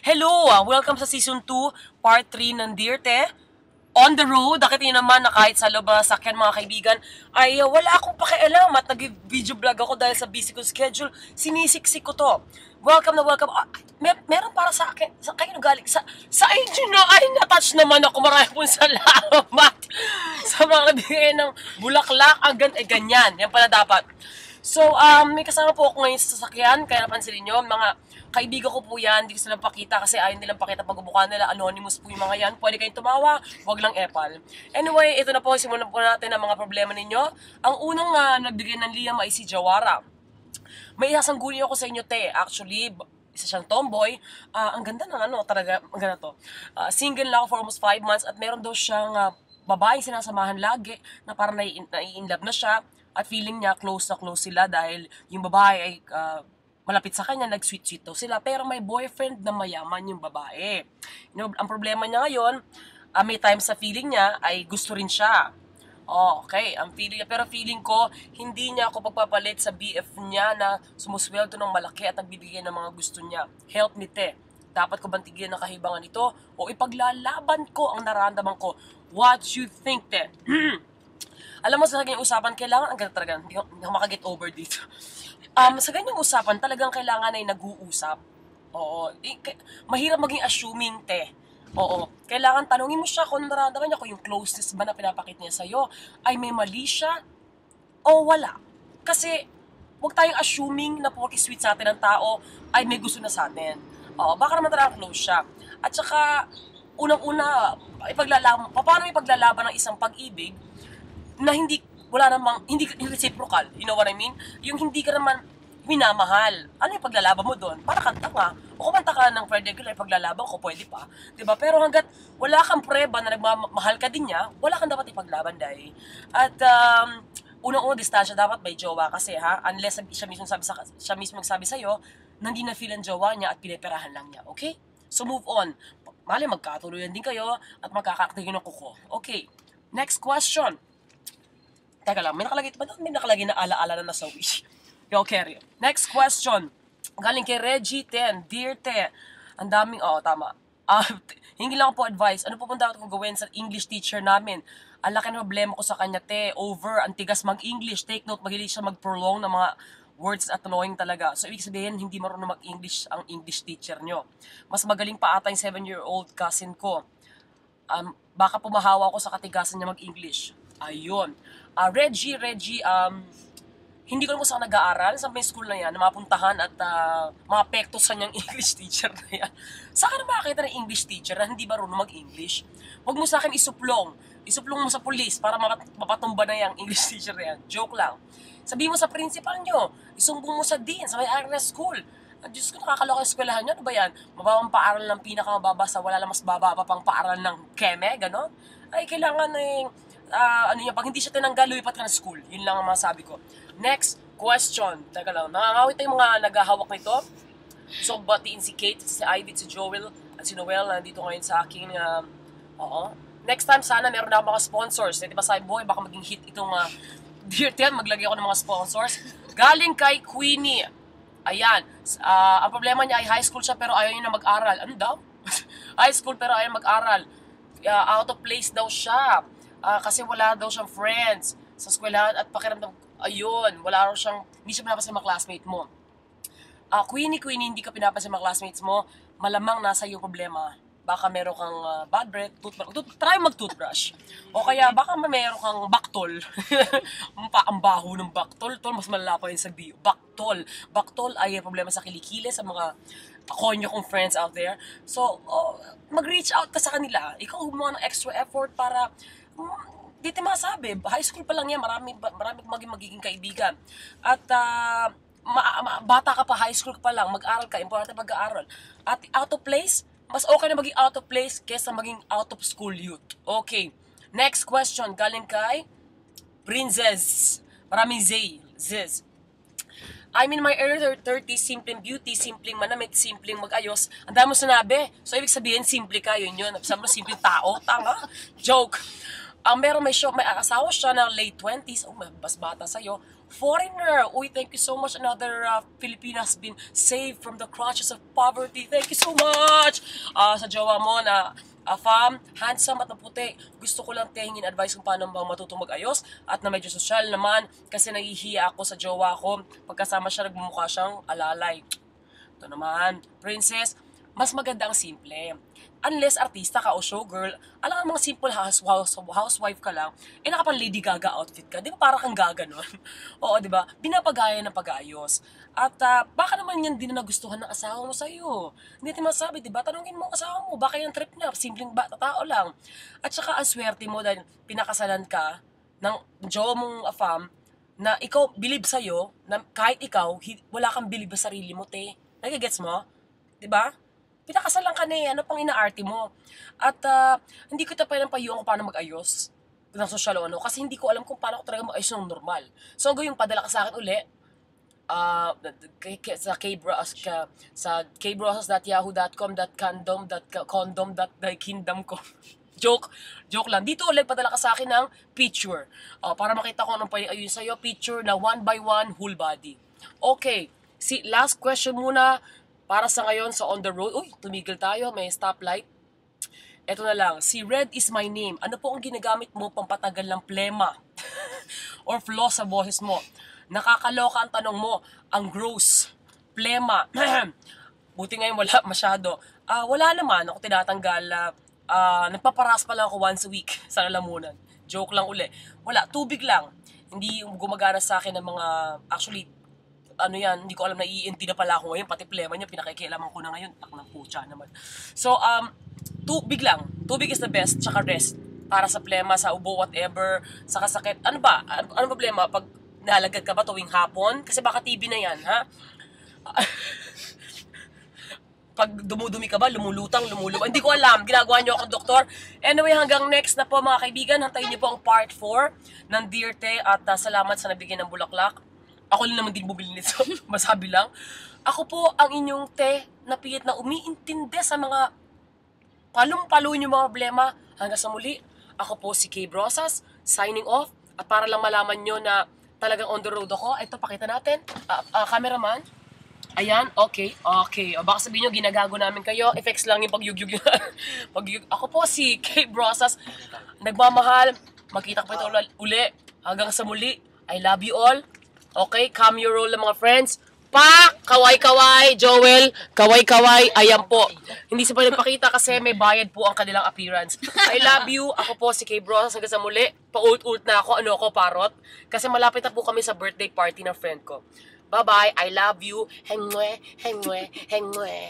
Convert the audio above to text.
Hello! Welcome sa Season 2, Part 3 ng Dear Te. On the road, nakita niyo naman na kahit sa loob ng sakyan mga kaibigan, ay wala akong pakialam at nag-video vlog ako dahil sa busy ko schedule. Sinisiksik ko to. Welcome na welcome. Meron para sa akin, sa kayo galing. Sa inyo na ay natouch naman ako. Maraming pong salamat sa mga nabigay ng bulaklak. Ganyan. Yan pala dapat. So, may kasama po ako ngayon sa sasakyan, kaya napansin niyo, mga kaibigan ko po yan, hindi ko sila pakita kasi ayaw nilang pakita pagbubukan nila, anonymous po yung mga yan, pwede kayong tumawa, wag lang epal. Anyway, ito na po, simulan po natin ang mga problema ninyo. Ang unang nagbigay ng Liam ay si Jawara. May isasangguni ako sa inyo, te, actually, isa siyang tomboy, ang ganda ng talaga, ang ganda to. Single lang ako for almost 5 months at meron daw siyang babaeng sinasamahan lagi na parang nai-inlove na siya. At feeling niya close na close sila dahil yung babae ay malapit sa kanya, nag-sweet-sweet daw sila. Pero may boyfriend na mayaman yung babae. You know, ang problema niya ngayon, may time sa feeling niya ay gusto rin siya. Okay, ang feeling niya. Pero feeling ko, hindi niya ako pagpapalit sa BF niya na sumusweldo ng malaki at nagbibigay ng mga gusto niya. Help me, te. Dapat ko bantigyan ng kahibangan ito o ipaglalaban ko ang nararamdaman ko. What you think, te? Alam mo, sa ganyang usapan, kailangan, ang ganda talaga, hindi ako makaget over dito. Sa ganyang usapan, talagang kailangan ay nag-uusap. Oo. Mahirap maging assuming, te. Oo. Kailangan tanungin mo siya kung nararamdaman niya, kung yung closeness ba na pinapakit niya sa'yo, ay may mali siya o wala. Kasi, huwag tayong assuming na porky sweet sa atin ng tao, ay may gusto na sa atin. Oo. Baka naman talaga close siya. At saka, unang-una, paano ipaglalaban ng isang pag-ibig na hindi reciprocal, you know what I mean? Yung hindi ka naman minamahal. Ano yung paglalaban mo doon? Para kang tanga. O kumanta ka ng Fred regular, paglalaban ko, pwede pa. Diba? Pero hanggat wala kang preba na nagmamahal ka din niya, wala kang dapat ipaglaban dahil. At unang-una, distansya dapat may jowa kasi unless siya mismo magsabi sa'yo, na hindi na feel ang jowa niya at piniperahan lang niya. Okay? So move on. Mali, magkatuluyan din kayo at magkakaktigin ng kuko. Okay. Next question. Teka lang, may nakalagay na alaala na nasa wish. Okay, next question. Galing kay Reggie 10. Dear Te, ang daming, tama. Hingi lang po advice. Ano po dapat kong gawin sa English teacher namin? Ang laki ng problema ko sa kanya, Te. Over, ang tigas mag-English. Take note, magilig siya mag-prolong ng mga words at annoying talaga. So, ibig sabihin, hindi marunong mag-English ang English teacher nyo. Mas magaling pa ata yung 7-year-old cousin ko. Baka pumahawa ko sa katigasan niya mag-English. Ayun. Reggie, hindi ko naman saan nag-aaral sa may school na yan, na mapuntahan at mga pektos sa niyang English teacher na yan. Saan ka na makakita ng English teacher na hindi marunong mag-English? Huwag mo sa akin isuplong. Isuplong mo sa police para mapatumba na yung English teacher na yan. Joke lang. Sabihin mo sa principal nyo, isumbong mo sa dean, sa may area school. Diyos ko, nakakaloka yung eskwelahan nyo. Ano ba yan? Mababang paaral ng pinakamababa sa wala lang mas bababa pang paaral ng keme, gano'n? Ay, kailangan pag hindi siya tinanggal, lumipat ka na school. Yun lang ang masabi ko. Next question. Teka lang, nakakawit tayong mga naghahawak nito. So, batiin si Kate, si Ivy, si Joel, at si Noel na nandito ngayon sa aking, Next time, sana meron na ako mga sponsors. Diba sabi boy, baka maging hit itong Dear Ten, maglagay ako ng mga sponsors. Galing kay Queenie. Ayan. Ang problema niya ay high school siya pero ayaw niya na mag-aral. Ano daw? High school pero ayaw mag-aral. Out of place daw siya. Kasi wala daw siyang friends sa eskwelahan at pakiramdam, ayun, hindi siya pinapansin mga classmate mo. Queenie, hindi ka pinapansin mga classmates mo, malamang nasa iyo problema. Baka meron kang bad breath, try mag-toothbrush. O kaya baka meron kang baktol. Ang baho ng baktol, mas malala pa yun sa bio. Baktol ay problema sa kilikili, sa mga konyo kong friends out there. So, mag-reach out ka sa kanila. Ikaw gumawa ng extra effort para dito masabi, high school pa lang yan, marami magiging kaibigan. At bata ka pa, high school pa lang, mag-aral ka, importante pag-aaral. At out of place, mas okay na maging out of place kesa maging out of school youth. Okay, next question, galing kay Princess. Maraming Ziz. I'm in my early 30s, simpleng beauty, simpleng manamit, simpleng mag-ayos. Ang dami mo sinabi. So, ibig sabihin, simple ka, yun. Sabi mo, simpleng tao, tanga. Joke. May asawa siya na late 20s, mas bata sa'yo. Foreigner, uy, thank you so much. Another Filipina has been saved from the clutches of poverty. Thank you so much. Sa jowa mo na fam, handsome at maputi. Gusto ko lang tehingin advice kung paano bang matutong mag-ayos at na medyo social naman kasi nahihiya ako sa jowa ko. Pagkasama siya, nagmumukha siyang alalay. Ito naman, princess, mas maganda ang simple. Unless artista ka o showgirl, alam mo mga simple housewife ka lang, nakapan Lady Gaga outfit ka, di ba para kang gaga nun? Oo, di ba? Binapagaya ng pag-aayos. At baka naman yan din na nagustuhan ng asawa mo sa'yo. Hindi natin masabi, di ba? Tanungin mo ang asawa mo, baka yung trip niya, simpleng tao lang. At saka ang swerte mo dahil pinakasalan ka ng jowa mong afam, na ikaw, believe sa'yo, na kahit ikaw, wala kang believe sa sarili mo, te. Nagigets mo? Di ba? Pinakasalan ka na eh, ano pang inaarte mo. At hindi ko tapay ng payuan kung paano mag-ayos ng social o ano, kasi hindi ko alam kung paano ko talaga mag-ayos ng normal. So, hanggang yung padala ka sa akin uli, sa kbrosas.yahoo.com.condom.kingdom ko. Joke lang. Dito ulit padala ka sa akin ng picture. Para makita ko anong pwede ayun sa'yo, picture na 1 by 1 whole body. Okay, last question muna. Para sa ngayon, sa on the road, uy, tumigil tayo, may stoplight. Eto na lang, si Red is my name. Ano po ang ginagamit mo pampatagal ng plema? Or flaw sa boses mo? Nakakaloka ang tanong mo, ang gross, plema. Buti ngayon wala masyado. Wala naman, ako tinatanggal. Nagpaparas pa lang ako once a week sa lalamunan. Joke lang uli. Wala, tubig lang. Hindi gumagana sa akin ng mga, actually, ano yan, hindi ko alam na i-ENT na pala ako ngayon, pati plema niya, pinakikialaman ko na ngayon, tak ng putya naman. So, tubig lang, tubig is the best, tsaka rest, para sa plema, sa ubo, whatever, sa kasakit. Ano ba? Ano problema? Pag nalagad ka ba tuwing hapon? Kasi baka TB na yan, ha? Pag dumudumi ka ba, lumulutang. Hindi ko alam, ginagawa niyo akong doktor. Anyway, hanggang next na po mga kaibigan, hantayin niyo po ang part 4 ng Dear Te, at salamat sa nabigyan ng bulaklak. Ako lang naman din bumili nito, masabi lang. Ako po ang inyong te na piyit na umiintindi sa mga palong-palo niyo mga problema. Hanggang sa muli, ako po si Kay Brosas, signing off. At para lang malaman nyo na talagang on the road ako, ito pakita natin. Cameraman. Ayan, okay. O baka sabihin nyo, ginagago namin kayo. Effects lang yung pagyugyug. Ako po si Kay Brosas, nagmamahal. Magkita ko pa ito uli. Hanggang sa muli, I love you all. Okay, cameo roll ng mga friends. Kaway-kaway, Joel, kaway-kaway, ayan po. Hindi sa pinapakita kasi may bayad po ang kanilang appearance. I love you, ako po si Kay Brosas, hanggang sa muli. Pault-ult na ako, ano ako, parot. Kasi malapit na po kami sa birthday party ng friend ko. Bye-bye, I love you, hengwe, hengwe, hengwe.